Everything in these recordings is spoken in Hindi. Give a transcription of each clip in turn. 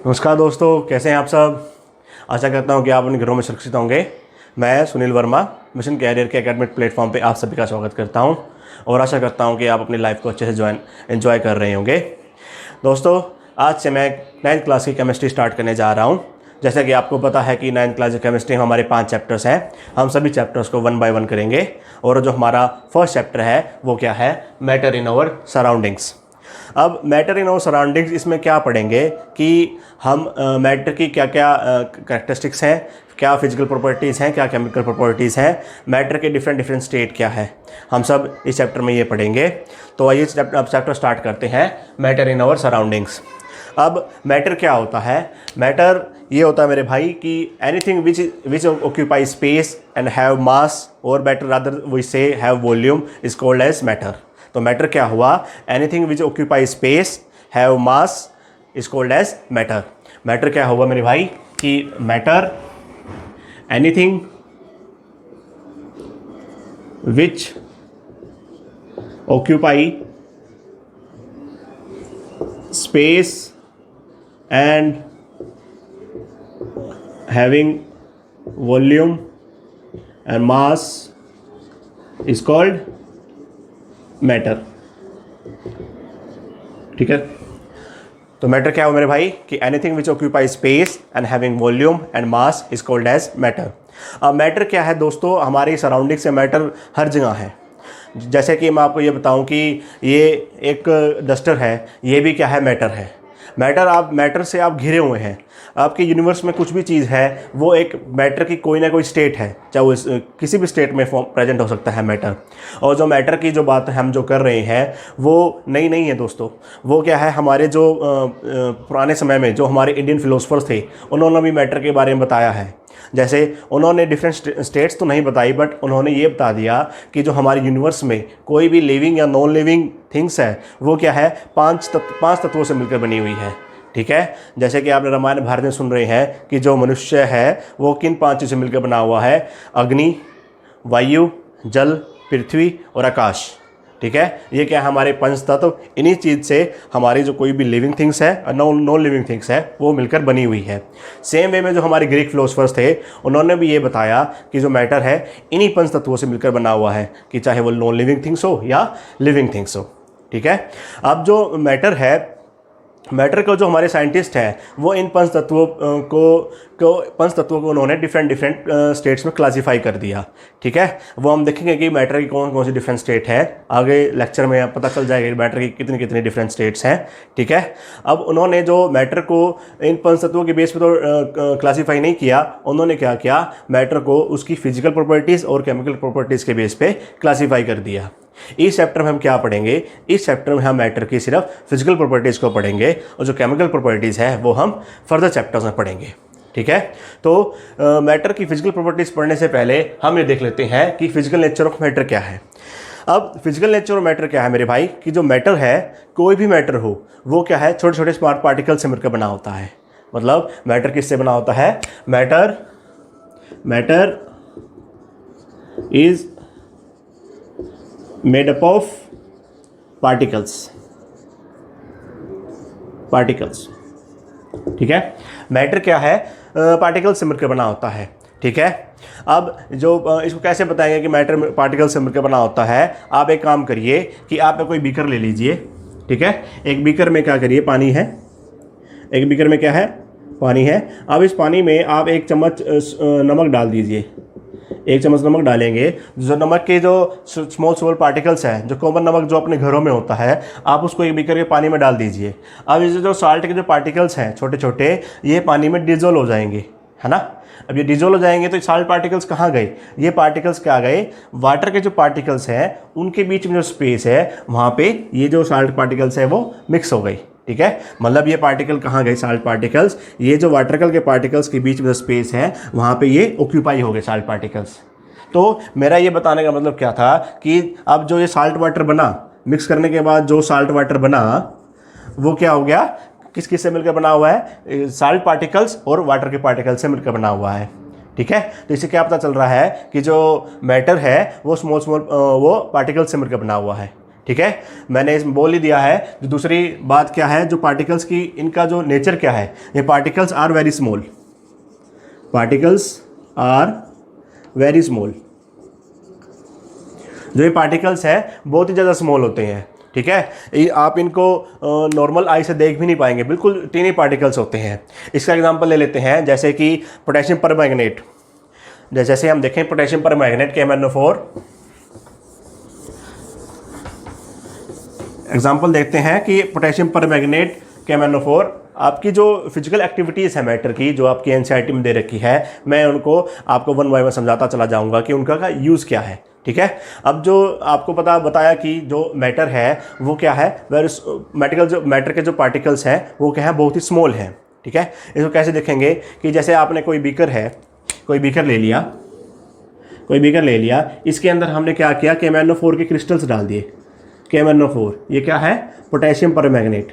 नमस्कार दोस्तों, कैसे हैं आप सब। आशा करता हूं कि आप अपने घरों में सुरक्षित होंगे। मैं सुनील वर्मा मिशन कैरियर के एकेडमिक प्लेटफॉर्म पे आप सभी का स्वागत करता हूं और आशा करता हूं कि आप अपनी लाइफ को अच्छे से एंजॉय कर रहे होंगे। दोस्तों, आज से मैं 9th क्लास की केमिस्ट्री स्टार्ट करने जा रहा हूं। जैसा कि आपको पता है कि 9th क्लास की केमिस्ट्री में हमारे 5 चैप्टर्स हैं। हम सभी चैप्टर्स को 1 बाय 1 करेंगे और जो हमारा फर्स्ट चैप्टर है वो क्या है, मैटर इन आवर सराउंडिंग्स। अब मैटर इन आवर सराउंडिंग्स, इसमें क्या पढ़ेंगे कि हम मैटर की क्या क्या कैरेक्टरिस्टिक्स हैं, क्या फिजिकल प्रॉपर्टीज़ हैं, क्या केमिकल प्रॉपर्टीज़ हैं, मैटर के डिफरेंट स्टेट क्या है, हम सब इस चैप्टर में ये पढ़ेंगे। तो आइए अब चैप्टर स्टार्ट करते हैं, मैटर इन आवर सराउंडिंग्स। अब मैटर क्या होता है? मैटर ये होता है मेरे भाई कि anything which occupy space and have mass, और better rather we say have volume, is called as matter. तो मैटर क्या हुआ? Anything which occupy space have mass is called as matter. Matter क्या होगा मेरे भाई कि matter anything which occupy space and having volume and mass is called matter. ठीक है, तो मैटर क्या हो मेरे भाई कि anything which occupy space and having volume and mass is called as matter. अब मैटर क्या है दोस्तों? हमारी सराउंडिंग से मैटर हर जगह है। जैसे कि मैं आपको ये बताऊं कि ये एक डस्टर है, ये भी क्या है, मैटर है। मैटर से आप घिरे हुए हैं। आपके यूनिवर्स में कुछ भी चीज़ है वो एक मैटर की कोई ना कोई स्टेट है, चाहे वो किसी भी स्टेट में प्रेजेंट हो सकता है मैटर। और जो मैटर की जो बात हम जो कर रहे हैं वो नई नहीं है दोस्तों। वो क्या है, हमारे जो पुराने समय में जो हमारे इंडियन फिलोसफर्स थे उन्होंने भी मैटर के बारे में बताया है। जैसे उन्होंने डिफरेंट स्टेट्स तो नहीं बताई, बट उन्होंने ये बता दिया कि जो हमारे यूनिवर्स में कोई भी लिविंग या नॉन लिविंग थिंग्स है वो क्या है, पांच तत्वों से मिलकर बनी हुई है। ठीक है, जैसे कि आपने रामायण भारत में सुन रहे हैं कि जो मनुष्य है वो किन 5 चीज़ों से मिलकर बना हुआ है, अग्नि, वायु, जल, पृथ्वी और आकाश। ठीक है, ये क्या है, हमारे 5 तत्व। इन्हीं चीज़ से हमारी जो कोई भी लिविंग थिंग्स है और नॉन लिविंग थिंग्स है वो मिलकर बनी हुई है। सेम वे में जो हमारे ग्रीक फिलोसफर्स थे उन्होंने भी ये बताया कि जो मैटर है इन्हीं 5 तत्वों से मिलकर बना हुआ है, कि चाहे वो नॉन लिविंग थिंग्स हो या लिविंग थिंग्स हो। ठीक है, अब जो मैटर को जो हमारे साइंटिस्ट हैं वो इन 5 तत्वों को उन्होंने डिफरेंट स्टेट्स में क्लासीफाई कर दिया। ठीक है, वो हम देखेंगे कि मैटर की कौन कौन सी डिफरेंट स्टेट है। आगे लेक्चर में पता चल जाएगा कि मैटर की कितनी डिफरेंट स्टेट्स हैं। ठीक है, अब उन्होंने जो मैटर को इन 5 तत्वों के बेस पे तो क्लासीफाई नहीं किया, उन्होंने क्या किया, मैटर को उसकी फिजिकल प्रॉपर्टीज़ और केमिकल प्रॉपर्टीज़ के बेस पे क्लासीफाई कर दिया। इस चैप्टर में हम क्या पढ़ेंगे? इस चैप्टर में हम मैटर की सिर्फ फिजिकल प्रॉपर्टीज़ को पढ़ेंगे और जो केमिकल प्रॉपर्टीज़ है वो हम फर्दर चैप्टर्स में पढ़ेंगे। ठीक है, तो मैटर की फिजिकल प्रॉपर्टीज़ पढ़ने से पहले हम ये देख लेते हैं कि फिजिकल नेचर ऑफ मैटर क्या है। अब फिजिकल नेचर ऑफ मैटर क्या है मेरे भाई कि जो मैटर है, कोई भी मैटर हो वो क्या है, छोटे छोटे स्मॉल पार्टिकल से मिलकर बना होता है। मतलब मैटर किससे बना होता है? Matter is made up of particles। ठीक है, मैटर क्या है, पार्टिकल्स से मिलकर बना होता है। ठीक है, अब जो इसको कैसे बताएंगे कि मैटर पार्टिकल से मिलकर बना होता है? आप एक काम करिए कि आप कोई बीकर ले लीजिए। ठीक है, एक बीकर में क्या करिए, पानी है। एक बीकर में क्या है, पानी है। अब इस पानी में आप 1 चम्मच नमक डाल दीजिए। 1 चम्मच नमक डालेंगे। जो नमक के जो स्मॉल पार्टिकल्स हैं, जो कॉमन नमक जो अपने घरों में होता है, आप उसको एक बीकर के पानी में डाल दीजिए। अब ये जो साल्ट के जो पार्टिकल्स हैं छोटे छोटे, ये पानी में डिजोल्व हो जाएंगे, है ना। अब ये डिजोल्व हो जाएंगे तो साल्ट पार्टिकल्स कहाँ गए? ये पार्टिकल्स क्या गए, वाटर के जो पार्टिकल्स हैं उनके बीच में जो स्पेस है वहाँ पे ये जो साल्ट पार्टिकल्स है वो मिक्स हो गई। ठीक है, मतलब ये पार्टिकल कहाँ गए, साल्ट पार्टिकल्स, ये जो वाटर के पार्टिकल्स के बीच में स्पेस है वहाँ पे ये ऑक्यूपाई हो गए साल्ट पार्टिकल्स। तो मेरा ये बताने का मतलब क्या था कि अब जो ये साल्ट वाटर बना, मिक्स करने के बाद जो साल्ट वाटर बना वो क्या हो गया, किस किस से मिलकर बना हुआ है? साल्ट पार्टिकल्स और वाटर के पार्टिकल्स से मिलकर बना हुआ है। ठीक है, तो इससे क्या पता चल रहा है कि जो मैटर है वो स्मॉल वो पार्टिकल्स से मिलकर बना हुआ है। ठीक है, मैंने इसमें बोल ही दिया है। जो दूसरी बात क्या है, जो पार्टिकल्स की इनका जो नेचर क्या है, ये particles are very small, particles are very small. जो ये पार्टिकल्स है बहुत ही ज़्यादा स्मॉल होते हैं, ठीक है, आप इनको नॉर्मल आई से देख भी नहीं पाएंगे, बिल्कुल टीनी पार्टिकल्स होते हैं। इसका एग्जांपल ले लेते हैं, जैसे कि पोटेशियम परमैंगनेट। जैसे हम देखें पोटेशियम परमैंगनेट KMnO4, एग्जांपल देखते हैं कि पोटेशियम परमैंगनेट KMnO4 आपकी जो फिजिकल एक्टिविटीज़ है मैटर की, जो आपकी एनसीईआरटी में दे रखी है, मैं उनको आपको वन बाय वन समझाता चला जाऊंगा कि उनका का यूज़ क्या है, ठीक है। अब जो आपको बताया कि जो मैटर है वो क्या है, मैटर के जो पार्टिकल्स हैं वो क्या है, बहुत ही स्मॉल हैं, ठीक है। इसको कैसे देखेंगे कि जैसे आपने कोई बीकर ले लिया, इसके अंदर हमने क्या किया, KMnO4 के क्रिस्टल्स डाल दिए। KMnO4 ये क्या है, पोटेशियम परमैंगनेट,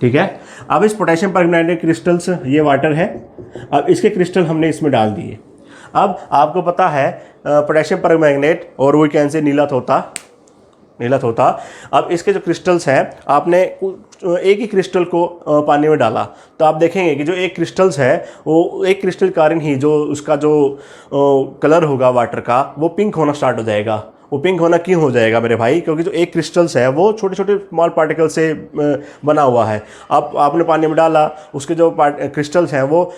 ठीक है। अब इस पोटेशियम परमैंगनेट क्रिस्टल्स, ये वाटर है, अब इसके क्रिस्टल हमने इसमें डाल दिए। अब आपको पता है पोटेशियम परमैंगनेट और वो कैसे नीला होता। अब इसके जो क्रिस्टल्स हैं, आपने एक ही क्रिस्टल को पानी में डाला तो आप देखेंगे कि जो एक क्रिस्टल्स है वो एक क्रिस्टल के कारण ही जो उसका जो कलर होगा वाटर का, वो पिंक होना स्टार्ट हो जाएगा। वो पिंक होना क्यों हो जाएगा मेरे भाई, क्योंकि जो एक क्रिस्टल्स है वो छोटे छोटे स्मॉल पार्टिकल से बना हुआ है। अब आपने पानी में डाला, उसके जो क्रिस्टल्स हैं वो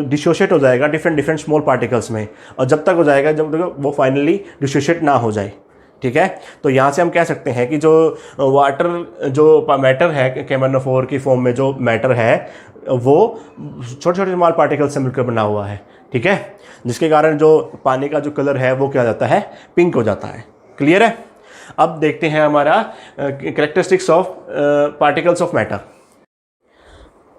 डिसोशिएट हो जाएगा डिफरेंट स्मॉल पार्टिकल्स में, और जब तक हो जाएगा जब तक वो फाइनली डिसोशिएट ना हो जाए, ठीक है। तो यहाँ से हम कह सकते हैं कि जो मैटर है KMnO4 की फॉर्म में, जो मैटर है वो छोटे छोटे स्मॉल पार्टिकल से मिलकर बना हुआ है, ठीक है, जिसके कारण जो पानी का जो कलर है वो क्या हो जाता है, पिंक हो जाता है। क्लियर है। अब देखते हैं हमारा characteristics of particles of matter.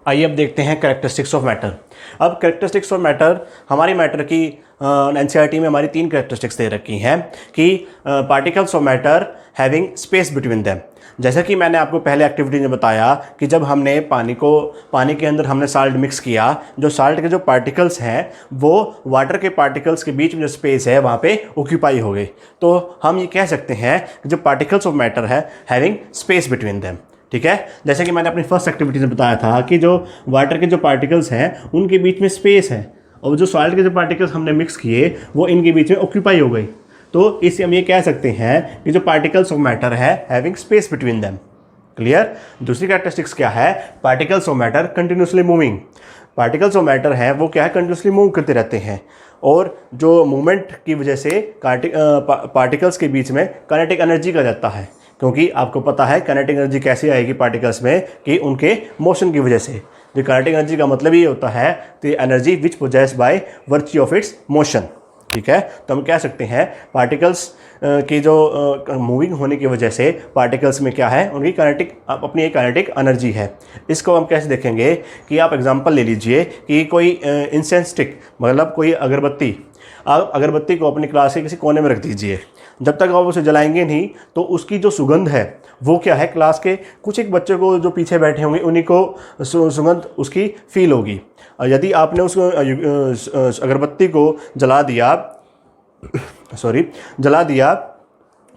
आइए अब देखते हैं कैरेक्टरिस्टिक्स ऑफ मैटर। अब कैरेक्टरिस्टिक्स ऑफ मैटर, हमारी मैटर की एनसीईआरटी में हमारी 3 कैरेक्टरिस्टिक्स दे रखी हैं कि particles of matter having space between them. जैसा कि मैंने आपको पहले एक्टिविटी में बताया कि जब हमने पानी के अंदर हमने साल्ट मिक्स किया, जो साल्ट के जो पार्टिकल्स हैं वो वाटर के पार्टिकल्स के बीच में जो स्पेस है वहाँ पे ऑक्यूपाई हो गई। तो हम ये कह सकते हैं कि जो पार्टिकल्स ऑफ मैटर है हैविंग स्पेस बिटवीन देम, ठीक है। जैसे कि मैंने अपनी फर्स्ट एक्टिविटी में बताया था कि जो वाटर के जो पार्टिकल्स हैं उनके बीच में स्पेस है, और जो सॉल्ट के जो पार्टिकल्स हमने मिक्स किए वो इनके बीच में ऑक्यूपाई हो गई। तो इससे हम ये कह सकते हैं कि जो पार्टिकल्स ऑफ मैटर है having space between them. Clear. दूसरी कैरेक्टरिस्टिक्स क्या है, particles of matter continuously moving. Particles of matter है वो क्या है, कंटिन्यूसली मूव करते रहते हैं, और जो मूवमेंट की वजह से पार्टिकल्स के बीच में काइनेटिक एनर्जी का जाता है, क्योंकि आपको पता है काइनेटिक एनर्जी कैसे आएगी पार्टिकल्स में, कि उनके मोशन की वजह से। जो काइनेटिक एनर्जी का मतलब ये होता है the energy which possessed by virtue of its motion, ठीक है। तो हम कह सकते हैं पार्टिकल्स की जो मूविंग होने की वजह से पार्टिकल्स में क्या है, उनकी अपनी एक काइनेटिक एनर्जी है। इसको हम कैसे देखेंगे कि आप एग्जांपल ले लीजिए कि कोई इंसेंस स्टिक, मतलब कोई अगरबत्ती, आप अगरबत्ती को अपनी क्लास के किसी कोने में रख दीजिए, जब तक आप उसे जलाएंगे नहीं तो उसकी जो सुगंध है वो क्या है, क्लास के कुछ एक बच्चों को जो पीछे बैठे होंगे उन्हीं को सुगंध उसकी फील होगी। और यदि आपने उस अगरबत्ती को जला दिया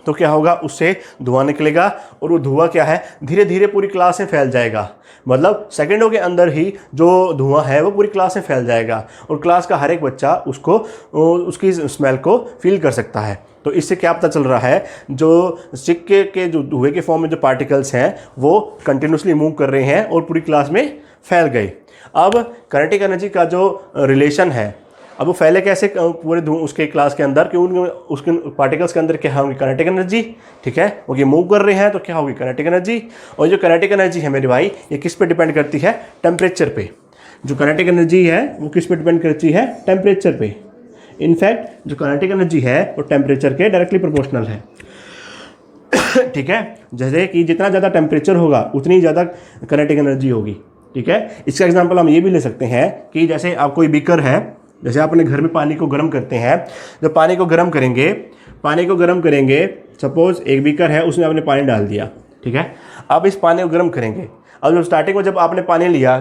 तो क्या होगा, उससे धुआं निकलेगा, और वो धुआं क्या है, धीरे धीरे पूरी क्लास में फैल जाएगा। मतलब सेकंडों के अंदर ही जो धुआं है वो पूरी क्लास में फैल जाएगा, और क्लास का हर एक बच्चा उसकी स्मेल को फील कर सकता है। तो इससे क्या पता चल रहा है, जो सिक्के के जो धुएं के फॉर्म में जो पार्टिकल्स हैं वो कंटिन्यूसली मूव कर रहे हैं और पूरी क्लास में फैल गए। अब काइनेटिक एनर्जी का जो रिलेशन है, अब वो फैले कैसे पूरे उसके क्लास के अंदर, कि उसके पार्टिकल्स के अंदर क्या होगी, काइनेटिक एनर्जी, ठीक है। वो ये मूव कर रहे हैं तो क्या होगी, काइनेटिक एनर्जी। और जो काइनेटिक एनर्जी है मेरे भाई, ये किस पे डिपेंड करती है, टेम्परेचर पे। जो काइनेटिक एनर्जी है वो किस पे डिपेंड करती है, टेम्परेचर पे। इनफैक्ट जो काइनेटिक एनर्जी है वो टेम्परेचर के डायरेक्टली प्रोपोर्शनल है, ठीक है। जैसे कि जितना ज़्यादा टेम्परेचर होगा उतनी ज़्यादा काइनेटिक एनर्जी होगी, ठीक है। इसका एग्जांपल हम ये भी ले सकते हैं कि जैसे आप कोई बीकर है, जैसे आप अपने घर में पानी को गर्म करते हैं, जब पानी को गर्म करेंगे, सपोज एक बीकर है, उसमें आपने पानी डाल दिया, ठीक है। अब इस पानी को गर्म करेंगे। अब जब स्टार्टिंग में जब आपने पानी लिया,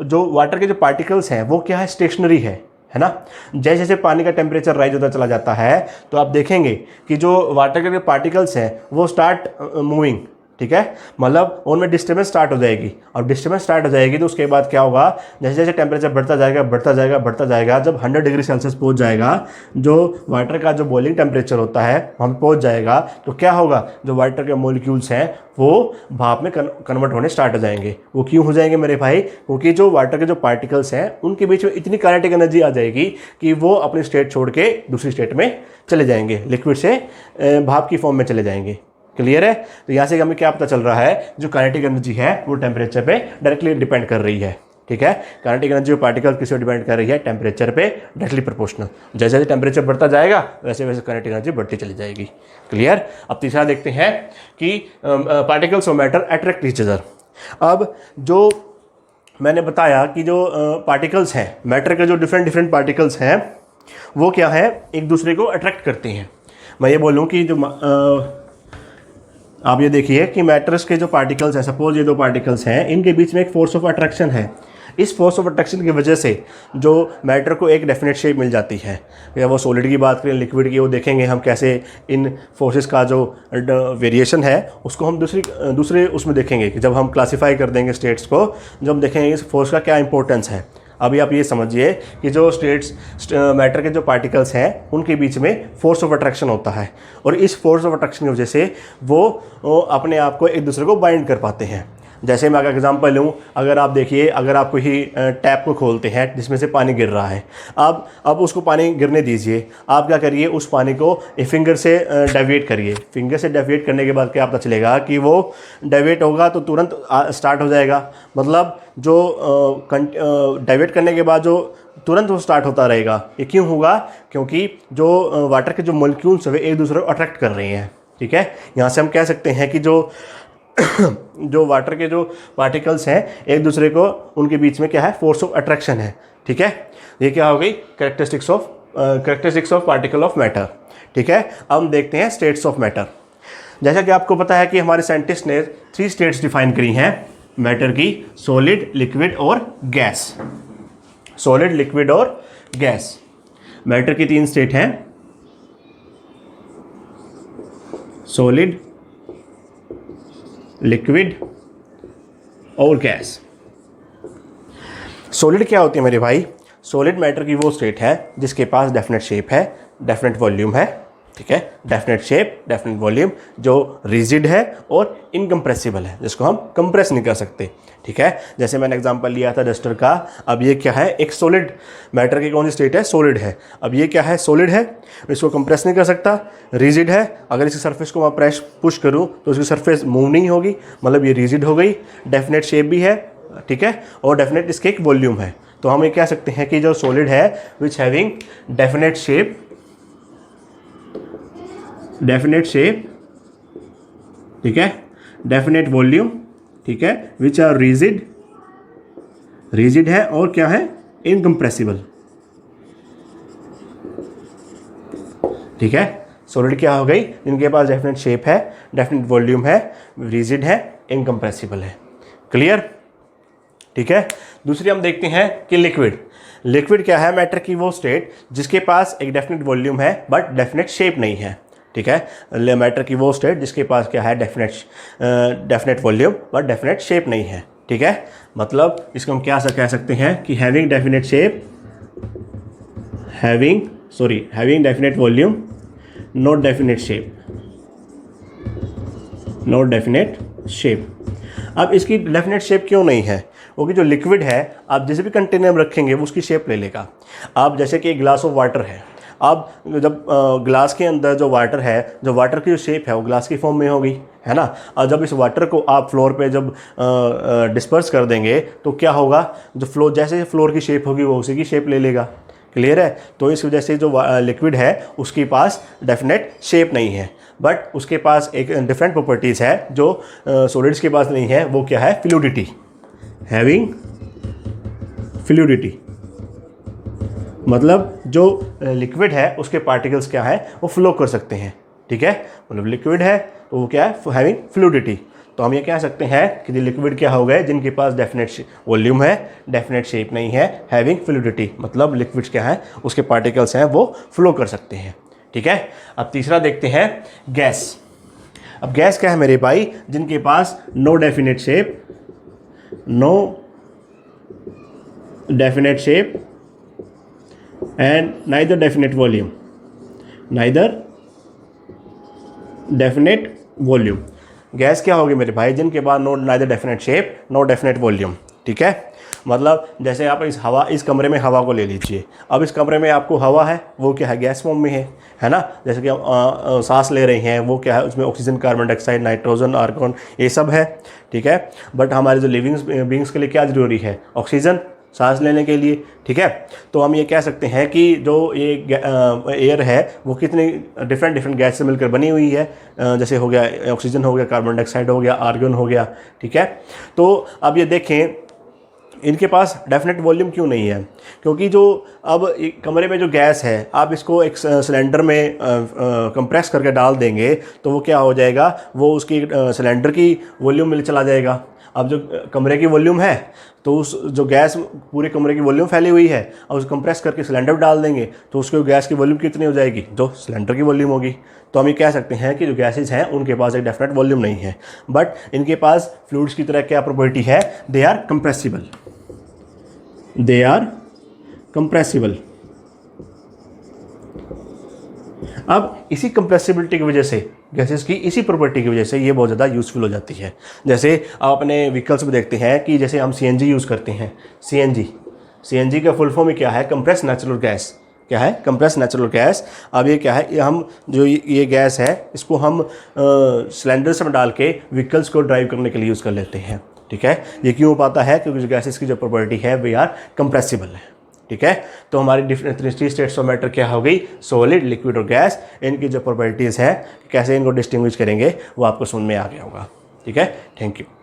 जो वाटर के जो पार्टिकल्स हैं वो क्या है, स्टेशनरी है, है ना। जैसे जैसे पानी का टेम्परेचर राइज होता चला जाता है तो आप देखेंगे कि जो वाटर के पार्टिकल्स हैं वो स्टार्ट मूविंग, ठीक है, मतलब उनमें डिस्टर्बेंस स्टार्ट हो जाएगी। और डिस्टर्बेंस स्टार्ट हो जाएगी तो उसके बाद क्या होगा, जैसे जैसे टेम्परेचर बढ़ता जाएगा बढ़ता जाएगा बढ़ता जाएगा, जब 100 डिग्री सेल्सियस पहुंच जाएगा, जो वाटर का जो बॉइलिंग टेम्परेचर होता है वहाँ पे पहुंच जाएगा, तो क्या होगा, जो वाटर के मॉलिक्यूल्स हैं वो भाप में कन्वर्ट होने स्टार्ट हो जाएंगे। वो क्यों हो जाएंगे मेरे भाई, क्योंकि जो वाटर के जो पार्टिकल्स हैं उनके बीच में इतनी काइनेटिक एनर्जी आ जाएगी कि वो अपनी स्टेट छोड़ के दूसरी स्टेट में चले जाएंगे, लिक्विड से भाप की फॉर्म में चले जाएंगे। क्लियर है। तो यहाँ से हमें क्या पता चल रहा है, जो काइनेटिक एनर्जी है वो टेम्परेचर पे डायरेक्टली डिपेंड कर रही है, ठीक है। काइनेटिक एनर्जी पार्टिकल किस पे डिपेंड कर रही है, टेम्परेचर पे डायरेक्टली प्रोपोर्शनल। जैसे जैसे टेम्परेचर बढ़ता जाएगा वैसे वैसे काइनेटिक एनर्जी बढ़ती चली जाएगी। क्लियर। अब तीसरा देखते हैं कि particles of matter attract each other. अब जो मैंने बताया कि जो पार्टिकल्स हैं मैटर के, जो डिफरेंट पार्टिकल्स हैं वो क्या है, एक दूसरे को अट्रैक्ट करते हैं। मैं ये बोलूँ कि जो आप ये देखिए कि मैटर्स के जो पार्टिकल्स हैं, सपोज ये दो पार्टिकल्स हैं, इनके बीच में एक फोर्स ऑफ अट्रैक्शन है। इस फोर्स ऑफ अट्रैक्शन की वजह से जो मैटर को एक डेफिनेट शेप मिल जाती है। या वो सॉलिड की बात करें, लिक्विड की, वो देखेंगे हम कैसे इन फोर्सेस का जो वेरिएशन है उसको हम दूसरे उसमें देखेंगे कि जब हम क्लासीफाई कर देंगे स्टेट्स को, जब हम देखेंगे इस फोर्स का क्या इंपॉर्टेंस है। अभी आप ये समझिए कि जो स्टेट्स मैटर के जो पार्टिकल्स हैं उनके बीच में फोर्स ऑफ अट्रैक्शन होता है, और इस फोर्स ऑफ अट्रैक्शन की वजह से वो अपने आप को एक दूसरे को बाइंड कर पाते हैं। जैसे मैं अगर एग्जांपल लूँ, अगर आप देखिए, अगर आप कोई टैप को खोलते हैं जिसमें से पानी गिर रहा है, अब उसको पानी गिरने दीजिए, आप क्या करिए, उस पानी को फिंगर से डेविएट करिए। फिंगर से डेविएट करने के बाद क्या पता चलेगा कि वो डेविएट होगा तो तुरंत स्टार्ट हो जाएगा, मतलब जो डेविएट करने के बाद जो तुरंत वो स्टार्ट होता रहेगा। ये क्यों होगा, क्योंकि जो वाटर के जो मॉलिक्यूल्स हैं एक दूसरे को अट्रैक्ट कर रहे हैं, ठीक है। यहाँ से हम कह सकते हैं कि जो वाटर के जो पार्टिकल्स हैं एक दूसरे को, उनके बीच में क्या है, फोर्स ऑफ अट्रैक्शन है, ठीक है। ये क्या हो गई, characteristics of particle of matter, ठीक है। अब हम देखते हैं स्टेट्स ऑफ मैटर। जैसा कि आपको पता है कि हमारे साइंटिस्ट ने 3 स्टेट्स डिफाइन करी हैं मैटर की, सॉलिड, लिक्विड और गैस। सॉलिड, लिक्विड और गैस, मैटर की 3 स्टेट हैं, सॉलिड, लिक्विड और गैस। सॉलिड क्या होती है मेरे भाई, सॉलिड मैटर की वो स्टेट है जिसके पास डेफिनेट शेप है, डेफिनेट वॉल्यूम है, ठीक है। डेफिनेट शेप, डेफिनेट वॉल्यूम, जो रिजिड है और इनकम्प्रेसिबल है, जिसको हम कंप्रेस नहीं कर सकते, ठीक है। जैसे मैंने एग्जांपल लिया था डस्टर का। अब ये क्या है, एक सॉलिड मैटर की कौन सी स्टेट है, सॉलिड है। अब ये क्या है, सॉलिड है, इसको कंप्रेस नहीं कर सकता, रिजिड है। अगर इसकी सरफेस को मैं पुश करूँ तो इसकी सरफेस मूव नहीं होगी, मतलब ये रिजिड हो गई। डेफिनेट शेप भी है, ठीक है, और डेफिनेट इसके एक वॉल्यूम है। तो हम ये कह सकते हैं कि जो सॉलिड है which having definite shape, definite shape, ठीक है, डेफिनेट वॉल्यूम, ठीक है, विच आर रिजिड, रिजिड है और क्या है, इनकम्प्रेसिबल, ठीक है। सॉलिड क्या हो गई, जिनके पास डेफिनेट शेप है, डेफिनेट वॉल्यूम है, रिजिड है, इनकम्प्रेसिबल है। क्लियर, ठीक है। दूसरी हम देखते हैं कि लिक्विड। लिक्विड क्या है, मैटर की वो स्टेट जिसके पास एक डेफिनेट वॉल्यूम है बट डेफिनेट शेप नहीं है, ठीक है। मैटर की वो स्टेट जिसके पास क्या है, definite volume but definite shape नहीं है, ठीक है। मतलब इसको हम क्या कह सकते हैं कि having definite shape, having definite volume, not definite shape, not definite shape. अब इसकी डेफिनेट शेप क्यों नहीं है, क्योंकि जो लिक्विड है आप जिस भी कंटेनर में रखेंगे वो उसकी शेप ले लेगा। आप जैसे कि एक ग्लास ऑफ वाटर है, अब जब ग्लास के अंदर जो वाटर है, जो वाटर की जो शेप है वो ग्लास की फॉर्म में होगी, है ना। और जब इस वाटर को आप फ्लोर पे जब डिस्पर्स कर देंगे तो क्या होगा, जो फ्लोर, जैसे फ्लोर की शेप होगी वो उसी की शेप ले लेगा। क्लियर है। तो इस वजह से जो लिक्विड है उसके पास डेफिनेट शेप नहीं है, बट उसके पास एक डिफरेंट प्रॉपर्टीज़ है जो सॉलिड्स के पास नहीं है। वो क्या है, फ्लूइडिटी, हैविंग फ्लूइडिटी, मतलब जो लिक्विड है उसके पार्टिकल्स क्या है, वो फ्लो कर सकते हैं, ठीक है। मतलब लिक्विड है तो वो क्या है, हैविंग फ्लूइडिटी। तो हम ये कह सकते हैं कि लिक्विड क्या हो गए, जिनके पास डेफिनेट वॉल्यूम है, डेफिनेट शेप नहीं है, हैविंग फ्लूइडिटी, मतलब लिक्विड्स क्या है, उसके पार्टिकल्स हैं वो फ्लो कर सकते हैं। ठीक है। अब तीसरा देखते हैं गैस। अब गैस क्या है मेरे भाई, जिनके पास no definite shape, no definite shape and neither definite volume, neither definite volume. Gas क्या होगी मेरे भाई, जिनके पास no neither definite shape, no definite volume. ठीक है। मतलब जैसे आप इस कमरे में हवा को ले लीजिए, अब इस कमरे में आपको हवा है, वो क्या है, गैस फॉर्म में है ना। जैसे कि हम सांस ले रहे हैं, वो क्या है, उसमें oxygen, carbon dioxide, nitrogen, argon, ये सब है। ठीक है। बट हमारे जो लिविंग बींग्स के लिए क्या ज़रूरी है, ऑक्सीजन, सांस लेने के लिए। ठीक है। तो हम ये कह सकते हैं कि जो ये एयर है वो कितने डिफरेंट गैस से मिलकर बनी हुई है। जैसे हो गया ऑक्सीजन, हो गया कार्बन डाइऑक्साइड, हो गया आर्गन, हो गया। ठीक है। तो अब ये देखें, इनके पास डेफिनेट वॉल्यूम क्यों नहीं है, क्योंकि जो अब एक कमरे में जो गैस है, आप इसको एक सिलेंडर में कंप्रेस करके डाल देंगे तो वो क्या हो जाएगा, वो उसकी सिलेंडर की वॉल्यूम में चला जाएगा। अब जो कमरे की वॉल्यूम है, तो उस जो गैस पूरे कमरे की वॉल्यूम फैली हुई है, और उसको कंप्रेस करके सिलेंडर में डाल देंगे तो उसके गैस की वॉल्यूम कितनी हो जाएगी, जो सिलेंडर की वॉल्यूम होगी। तो हम ये कह सकते हैं कि जो गैसेज हैं उनके पास एक डेफिनेट वॉल्यूम नहीं है, बट इनके पास फ्लूइड्स की तरह क्या प्रॉपर्टी है, they are compressible, they are compressible. अब इसी कंप्रेसिबिलिटी की वजह से, गैसेस की इसी प्रॉपर्टी की वजह से ये बहुत ज़्यादा यूज़फुल हो जाती है। जैसे आप अपने व्हीकल्स में देखते हैं कि जैसे हम सीएनजी यूज़ करते हैं, सीएनजी का फुल फॉर्म क्या है, कंप्रेस नेचुरल गैस। क्या है, कंप्रेस नेचुरल गैस। अब ये क्या है, ये हम जो ये गैस है, इसको हम सिलेंडर्स में डाल के व्हीकल्स को ड्राइव करने के लिए यूज़ कर लेते हैं। ठीक है। ये क्यों हो पाता है, क्योंकि जो गैसेस की जो प्रॉपर्टी है वे आर कंप्रेसिबल है। ठीक है। तो हमारी डिफरेंट 3 स्टेट्स ऑफ मैटर क्या हो गई, सॉलिड, लिक्विड और गैस। इनकी जो प्रॉपर्टीज़ हैं, कैसे इनको डिस्टिंग्विश करेंगे, वो आपको समझ में आ गया होगा। ठीक है। Thank you.